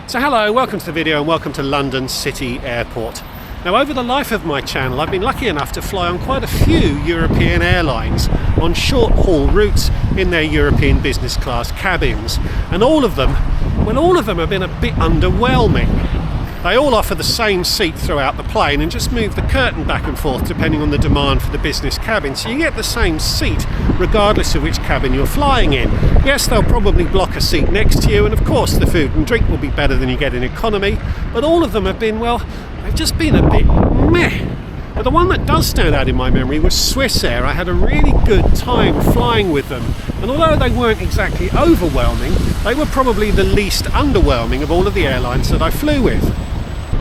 So hello, welcome to the video and welcome to London City Airport. Now over the life of my channel I've been lucky enough to fly on quite a few European airlines on short haul routes in their European business class cabins, and all of them have been a bit underwhelming. They all offer the same seat throughout the plane and just move the curtain back and forth depending on the demand for the business cabin, so you get the same seat regardless of which cabin you're flying in. Yes, they'll probably block a seat next to you, and of course the food and drink will be better than you get in economy, but all of them have been, well, they've just been a bit meh. But the one that does stand out in my memory was Swiss Air. I had a really good time flying with them, and although they weren't exactly overwhelming, they were probably the least underwhelming of all of the airlines that I flew with.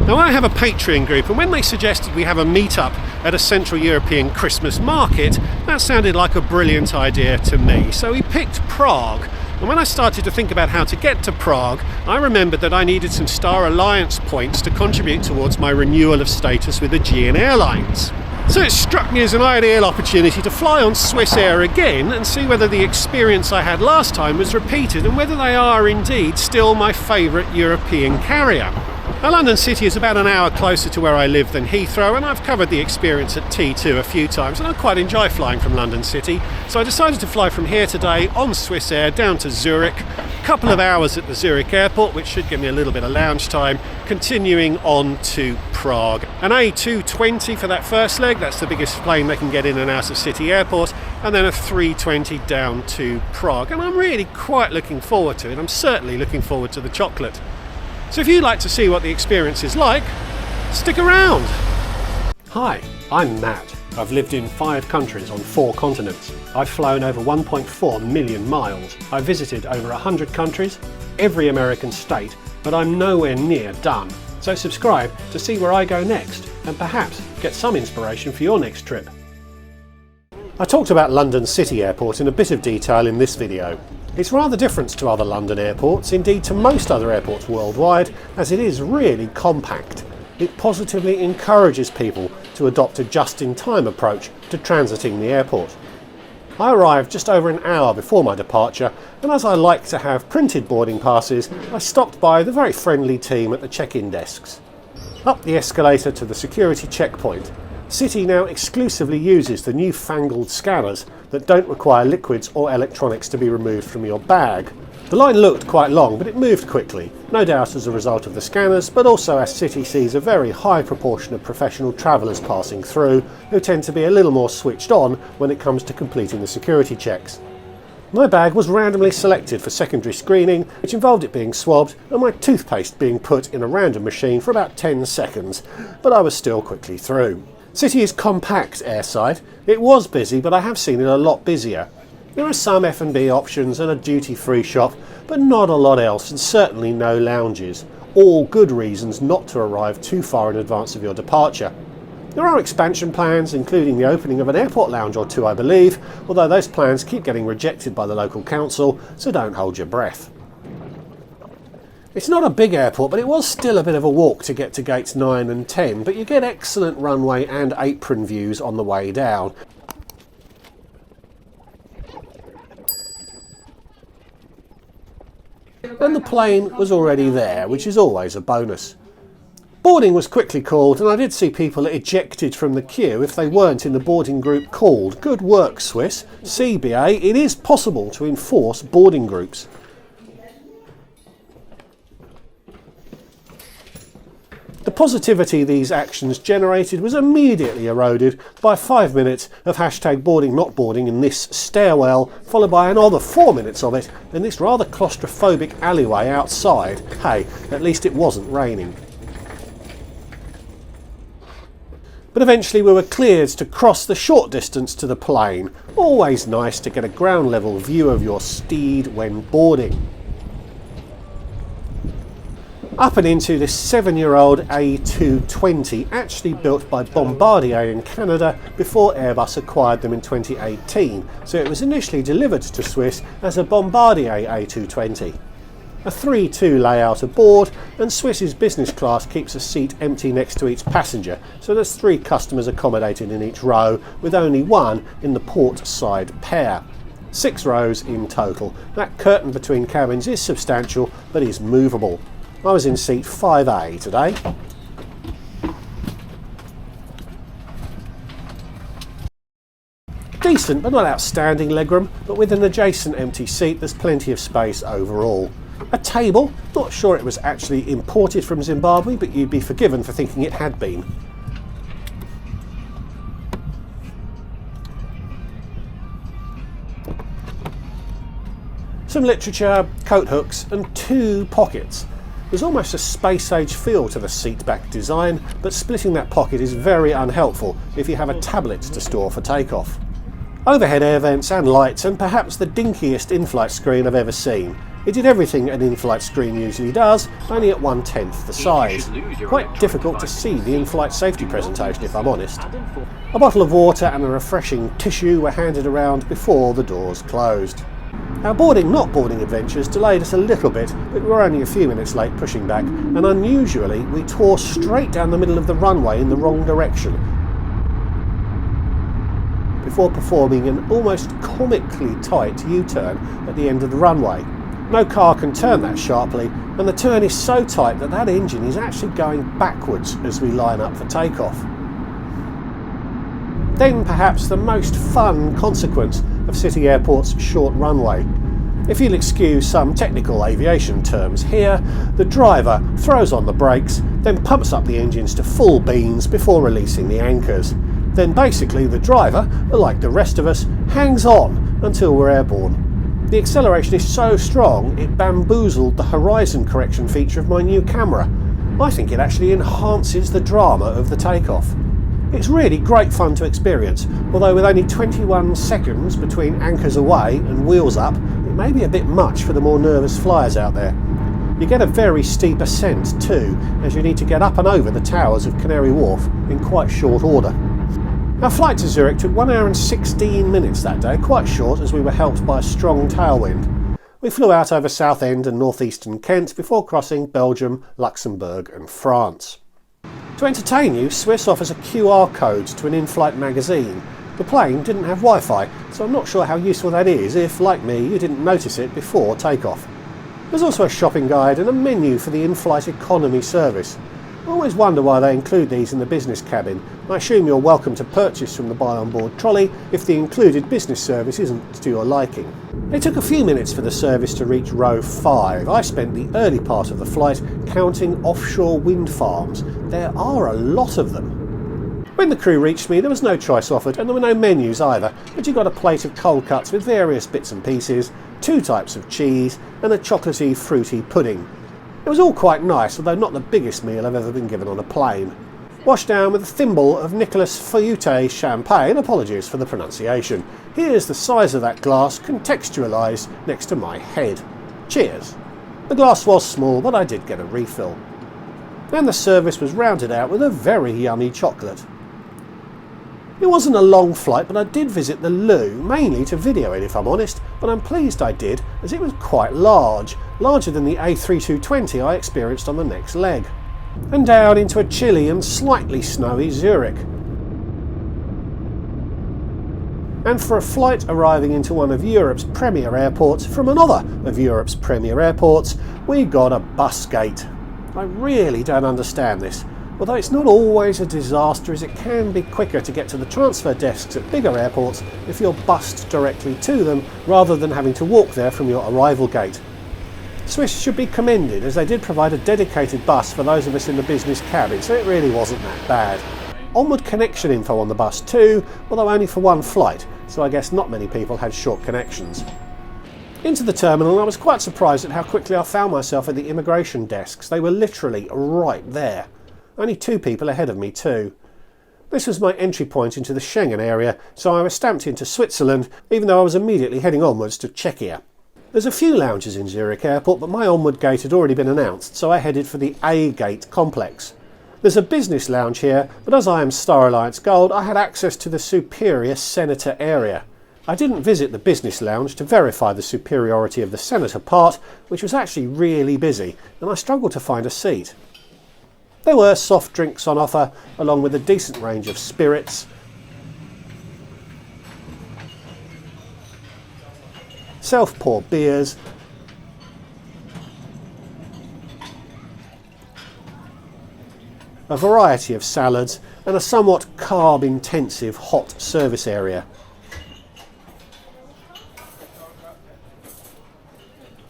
Now I have a Patreon group, and when they suggested we have a meet-up at a Central European Christmas market, that sounded like a brilliant idea to me. So we picked Prague, and when I started to think about how to get to Prague, I remembered that I needed some Star Alliance points to contribute towards my renewal of status with Aegean Airlines. So it struck me as an ideal opportunity to fly on Swiss Air again and see whether the experience I had last time was repeated and whether they are indeed still my favourite European carrier. Now, London City is about an hour closer to where I live than Heathrow, and I've covered the experience at T2 a few times, and I quite enjoy flying from London City. So I decided to fly from here today on Swiss Air down to Zurich, a couple of hours at the Zurich Airport, which should give me a little bit of lounge time, continuing on to Prague. An A220 for that first leg, that's the biggest plane they can get in and out of City Airport, and then a 320 down to Prague. And I'm really quite looking forward to it. I'm certainly looking forward to the chocolate. So if you'd like to see what the experience is like, stick around! Hi, I'm Matt. I've lived in 5 countries on 4 continents. I've flown over 1.4 million miles. I've visited over 100 countries, every American state, but I'm nowhere near done. So subscribe to see where I go next, and perhaps get some inspiration for your next trip. I talked about London City Airport in a bit of detail in this video. It's rather different to other London airports, indeed to most other airports worldwide, as it is really compact. It positively encourages people to adopt a just-in-time approach to transiting the airport. I arrived just over an hour before my departure, and as I like to have printed boarding passes, I stopped by the very friendly team at the check-in desks. Up the escalator to the security checkpoint. City now exclusively uses the newfangled scanners that don't require liquids or electronics to be removed from your bag. The line looked quite long, but it moved quickly, no doubt as a result of the scanners, but also as City sees a very high proportion of professional travellers passing through, who tend to be a little more switched on when it comes to completing the security checks. My bag was randomly selected for secondary screening, which involved it being swabbed and my toothpaste being put in a random machine for about 10 seconds, but I was still quickly through. City is compact airside. It was busy, but I have seen it a lot busier. There are some F&B options and a duty-free shop, but not a lot else, and certainly no lounges. All good reasons not to arrive too far in advance of your departure. There are expansion plans, including the opening of an airport lounge or 2, I believe, although those plans keep getting rejected by the local council, so don't hold your breath. It's not a big airport, but it was still a bit of a walk to get to gates 9 and 10, but you get excellent runway and apron views on the way down. And the plane was already there, which is always a bonus. Boarding was quickly called, and I did see people ejected from the queue if they weren't in the boarding group called. Good work, Swiss. CBA, it is possible to enforce boarding groups. The positivity these actions generated was immediately eroded by 5 minutes of #boarding not boarding in this stairwell, followed by another 4 minutes of it in this rather claustrophobic alleyway outside. Hey, at least it wasn't raining. But eventually we were cleared to cross the short distance to the plane. Always nice to get a ground level view of your steed when boarding. Up and into this 7-year-old A220, actually built by Bombardier in Canada before Airbus acquired them in 2018, so it was initially delivered to Swiss as a Bombardier A220. A 3-2 layout aboard, and Swiss's business class keeps a seat empty next to each passenger, so there's 3 customers accommodated in each row, with only 1 in the port side pair. 6 rows in total. That curtain between cabins is substantial, but is movable. I was in seat 5A today. Decent but not outstanding legroom, but with an adjacent empty seat there's plenty of space overall. A table, not sure it was actually imported from Zimbabwe, but you'd be forgiven for thinking it had been. Some literature, coat hooks and 2 pockets. There's almost a space-age feel to the seat-back design, but splitting that pocket is very unhelpful if you have a tablet to store for takeoff. Overhead air vents and lights, and perhaps the dinkiest in-flight screen I've ever seen. It did everything an in-flight screen usually does, only at 1/10 the size. Quite difficult to see the in-flight safety presentation if I'm honest. A bottle of water and a refreshing tissue were handed around before the doors closed. Our boarding not boarding adventures delayed us a little bit, but we were only a few minutes late pushing back, and unusually we tore straight down the middle of the runway in the wrong direction, before performing an almost comically tight U-turn at the end of the runway. No car can turn that sharply, and the turn is so tight that that engine is actually going backwards as we line up for takeoff. Then perhaps the most fun consequence of City Airport's short runway. If you'll excuse some technical aviation terms here, the driver throws on the brakes, then pumps up the engines to full beans before releasing the anchors. Then basically the driver, like the rest of us, hangs on until we're airborne. The acceleration is so strong it bamboozled the horizon correction feature of my new camera. I think it actually enhances the drama of the takeoff. It's really great fun to experience, although with only 21 seconds between anchors away and wheels up, it may be a bit much for the more nervous flyers out there. You get a very steep ascent too, as you need to get up and over the towers of Canary Wharf in quite short order. Our flight to Zurich took 1 hour and 16 minutes that day, quite short as we were helped by a strong tailwind. We flew out over Southend and northeastern Kent before crossing Belgium, Luxembourg and France. To entertain you, Swiss offers a QR code to an in-flight magazine. The plane didn't have Wi-Fi, so I'm not sure how useful that is if, like me, you didn't notice it before takeoff. There's also a shopping guide and a menu for the in-flight economy service. I always wonder why they include these in the business cabin. I assume you're welcome to purchase from the buy on board trolley if the included business service isn't to your liking. It took a few minutes for the service to reach row 5. I spent the early part of the flight counting offshore wind farms. There are a lot of them. When the crew reached me, there was no choice offered and there were no menus either, but you got a plate of cold cuts with various bits and pieces, 2 types of cheese and a chocolatey fruity pudding. It was all quite nice, although not the biggest meal I've ever been given on a plane. Washed down with a thimble of Nicolas Feuilleté champagne, apologies for the pronunciation. Here's the size of that glass contextualised next to my head. Cheers. The glass was small, but I did get a refill. And the service was rounded out with a very yummy chocolate. It wasn't a long flight, but I did visit the loo, mainly to video it if I'm honest, but I'm pleased I did, as it was quite large, larger than the A3220 I experienced on the next leg. And down into a chilly and slightly snowy Zurich. And for a flight arriving into one of Europe's premier airports from another of Europe's premier airports, we got a bus gate. I really don't understand this. Although it's not always a disaster, as it can be quicker to get to the transfer desks at bigger airports if you're bussed directly to them rather than having to walk there from your arrival gate. Swiss should be commended, as they did provide a dedicated bus for those of us in the business cabin, so it really wasn't that bad. Onward connection info on the bus too, although only for one flight, so I guess not many people had short connections. Into the terminal, I was quite surprised at how quickly I found myself at the immigration desks. They were literally right there. Only 2 people ahead of me too. This was my entry point into the Schengen area, so I was stamped into Switzerland, even though I was immediately heading onwards to Czechia. There's a few lounges in Zurich Airport, but my onward gate had already been announced, so I headed for the A-gate complex. There's a business lounge here, but as I am Star Alliance Gold, I had access to the superior Senator area. I didn't visit the business lounge to verify the superiority of the Senator part, which was actually really busy, and I struggled to find a seat. There were soft drinks on offer, along with a decent range of spirits, self-pour beers, a variety of salads and a somewhat carb-intensive hot service area.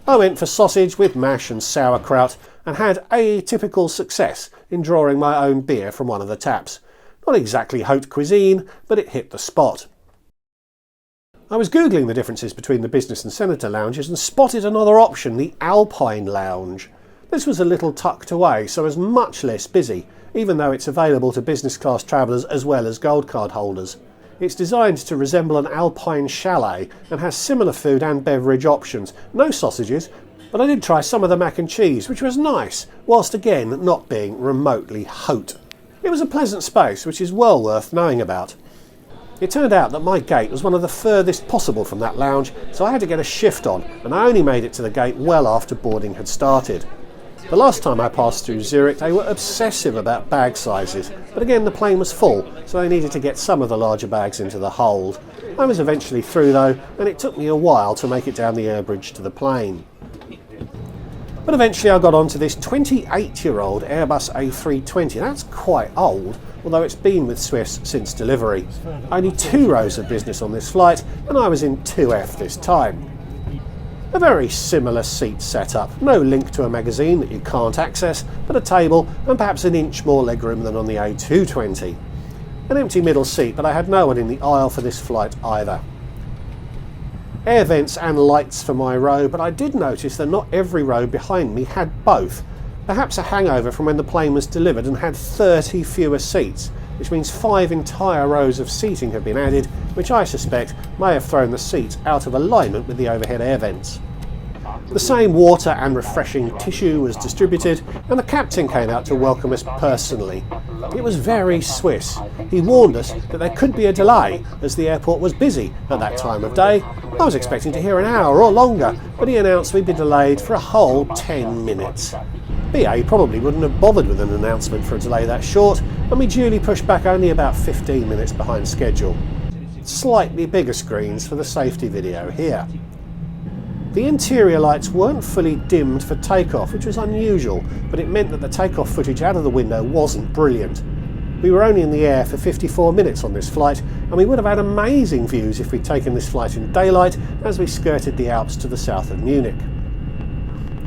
I went for sausage with mash and sauerkraut and had atypical success in drawing my own beer from one of the taps. Not exactly haute cuisine, but it hit the spot. I was googling the differences between the business and senator lounges and spotted another option, the Alpine Lounge. This was a little tucked away, so was much less busy, even though it's available to business class travellers as well as gold card holders. It's designed to resemble an alpine chalet and has similar food and beverage options. No sausages, but I did try some of the mac and cheese, which was nice, whilst again not being remotely haute. It was a pleasant space, which is well worth knowing about. It turned out that my gate was one of the furthest possible from that lounge, so I had to get a shift on, and I only made it to the gate well after boarding had started. The last time I passed through Zurich, they were obsessive about bag sizes, but again the plane was full, so I needed to get some of the larger bags into the hold. I was eventually through though, and it took me a while to make it down the air bridge to the plane. But eventually I got onto this 28-year-old Airbus A320. That's quite old, although it's been with Swiss since delivery. Only 2 rows of business on this flight, and I was in 2F this time. A very similar seat setup, no link to a magazine that you can't access, but a table and perhaps an inch more legroom than on the A220. An empty middle seat, but I had no one in the aisle for this flight either. Air vents and lights for my row, but I did notice that not every row behind me had both. Perhaps a hangover from when the plane was delivered and had 30 fewer seats, which means 5 entire rows of seating have been added, which I suspect may have thrown the seats out of alignment with the overhead air vents. The same water and refreshing tissue was distributed, and the captain came out to welcome us personally. It was very Swiss. He warned us that there could be a delay, as the airport was busy at that time of day. I was expecting to hear an hour or longer, but he announced we'd be delayed for a whole 10 minutes. BA probably wouldn't have bothered with an announcement for a delay that short, and we duly pushed back only about 15 minutes behind schedule. Slightly bigger screens for the safety video here. The interior lights weren't fully dimmed for takeoff, which was unusual, but it meant that the takeoff footage out of the window wasn't brilliant. We were only in the air for 54 minutes on this flight, and we would have had amazing views if we'd taken this flight in daylight as we skirted the Alps to the south of Munich.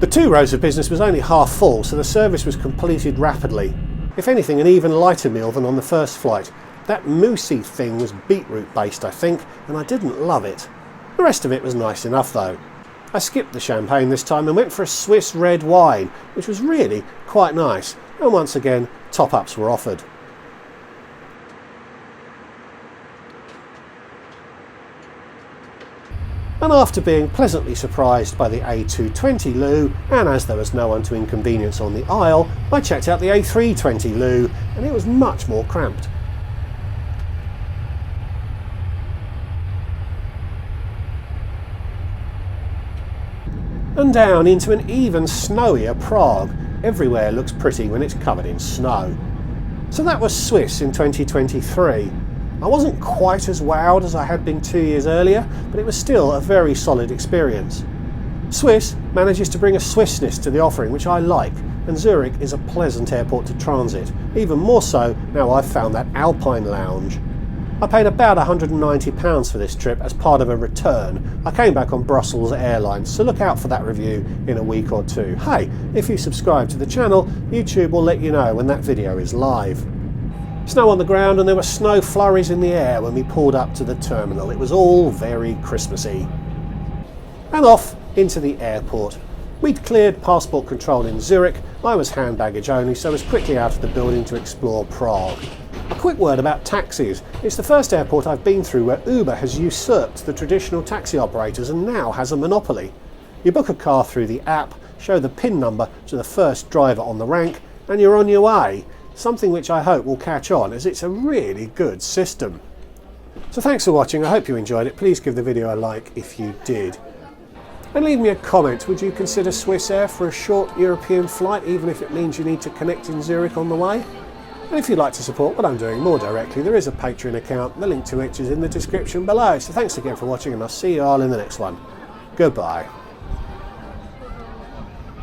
The 2 rows of business was only half full, so the service was completed rapidly. If anything, an even lighter meal than on the first flight. That moussey thing was beetroot based, I think, and I didn't love it. The rest of it was nice enough though. I skipped the champagne this time and went for a Swiss red wine, which was really quite nice, and once again top-ups were offered. And after being pleasantly surprised by the A220 loo, and as there was no one to inconvenience on the aisle, I checked out the A320 loo, and it was much more cramped. And down into an even snowier Prague. Everywhere looks pretty when it's covered in snow. So that was Swiss in 2023. I wasn't quite as wowed as I had been 2 years earlier, but it was still a very solid experience. Swiss manages to bring a Swissness to the offering, which I like, and Zurich is a pleasant airport to transit, even more so now I've found that Alpine Lounge. I paid about £190 for this trip as part of a return. I came back on Brussels Airlines, so look out for that review in a week or 2. Hey, if you subscribe to the channel, YouTube will let you know when that video is live. Snow on the ground, and there were snow flurries in the air when we pulled up to the terminal. It was all very Christmassy. And off into the airport. We'd cleared passport control in Zurich. I was hand baggage only, so I was quickly out of the building to explore Prague. A quick word about taxis. It's the first airport I've been through where Uber has usurped the traditional taxi operators and now has a monopoly. You book a car through the app, show the PIN number to the first driver on the rank, and you're on your way. Something which I hope will catch on, as it's a really good system. So thanks for watching. I hope you enjoyed it. Please give the video a like if you did. And leave me a comment. Would you consider Swissair for a short European flight, even if it means you need to connect in Zurich on the way? And if you'd like to support what I'm doing more directly, there is a Patreon account, the link to which is in the description below. So thanks again for watching, and I'll see you all in the next one. Goodbye.